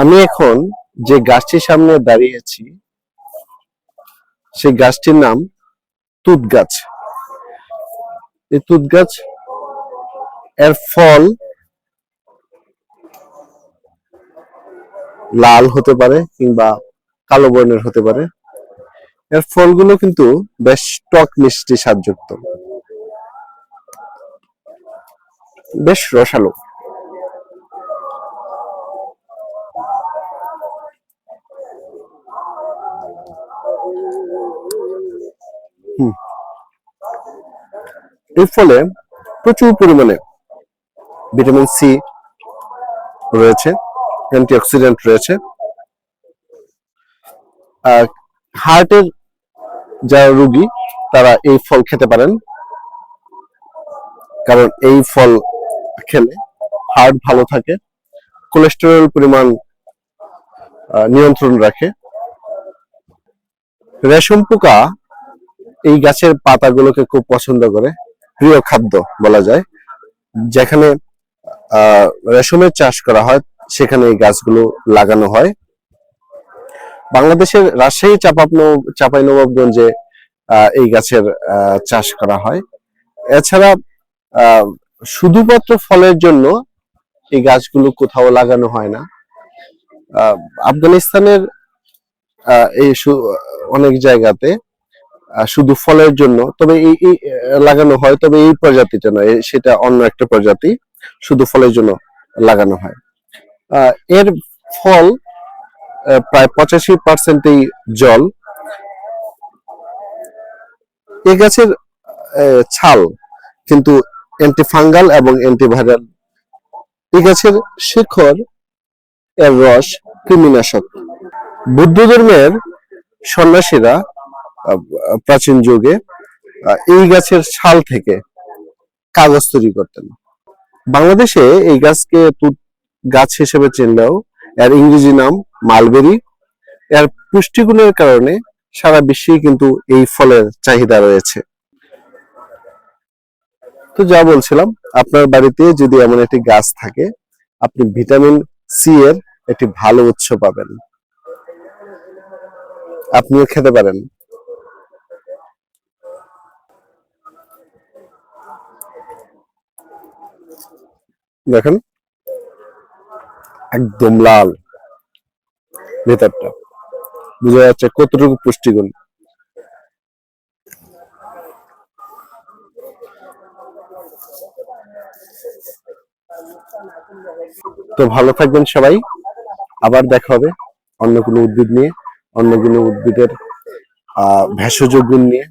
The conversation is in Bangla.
আমি এখন যে গাছটির সামনে দাঁড়িয়ে আছি সেই গাছটির নাম তুত গাছ। এই তুত গাছ এর ফল লাল হতে পারে কিংবা কালো বর্ণের হতে পারে। এর ফলগুলো কিন্তু বেশ টক মিষ্টি স্বাদযুক্ত, বেশ রসালো। এর ফলে প্রচুর পরিমাণে ভিটামিন সি রয়েছে, অ্যান্টিঅক্সিডেন্ট রয়েছে। আর হার্টের যারা রোগী তারা এই ফল খেতে পারেন, কারণ এই ফল খেলে হার্ট ভালো থাকে, কোলেস্টেরল পরিমাণ নিয়ন্ত্রণ রাখে। রেশম পোকা এই গাছের পাতাগুলোকে খুব পছন্দ করে, প্রিয় খাদ্য বলা যায়। যেখানে রেশমের চাষ করা হয় সেখানে এই গাছগুলো লাগানো হয়। বাংলাদেশের রাজশাহী চাঁপাইনবাবগঞ্জে এই গাছের চাষ করা হয়। এছাড়া শুধুমাত্র ফলের জন্য এই গাছগুলো কোথাও লাগানো হয় না। আফগানিস্তানের এই অনেক জায়গাতে শুধু ফলের জন্য তবে এই লাগানো হয়, তবে এই প্রজাতিটা নয়, সেটা অন্য একটা প্রজাতি, শুধু ফলের জন্য লাগানো হয়। এর ফল প্রায় 85%ই জল। এই গাছের ছাল কিন্তু অ্যান্টিফাঙ্গাল এবং অ্যান্টিভাইরাল। এই গাছের শিকড় এর রস কৃমিনাশক। বৌদ্ধ ধর্মের সন্ন্যাসীরা প্রাচীন যুগে এই গাছের ছাল থেকে কাগজ তৈরি করতেন। বাংলাদেশে এই গাছকে তুত গাছ হিসেবে চিনলেও এর ইংরেজি নাম মালবেরি। এর পুষ্টিগুণের কারণে সারা বিশ্বে কিন্তু এই ফলের চাহিদা রয়েছে। তো যা বলছিলাম, আপনার বাড়িতে যদি এমন একটি গাছ থাকে, আপনি ভিটামিন সি এর একটি ভালো উৎস পাবেন, আপনিও খেতে পারেন। দেখেন একদম লাল ভেতরটা, বোঝা যাচ্ছে কতটুকু পুষ্টিগুণ। তো ভালো থাকবেন সবাই, আবার দেখা হবে অন্য কোনো উদ্ভিদ নিয়ে, অন্য কোনো উদ্ভিদের ভেষজ গুণ নিয়ে।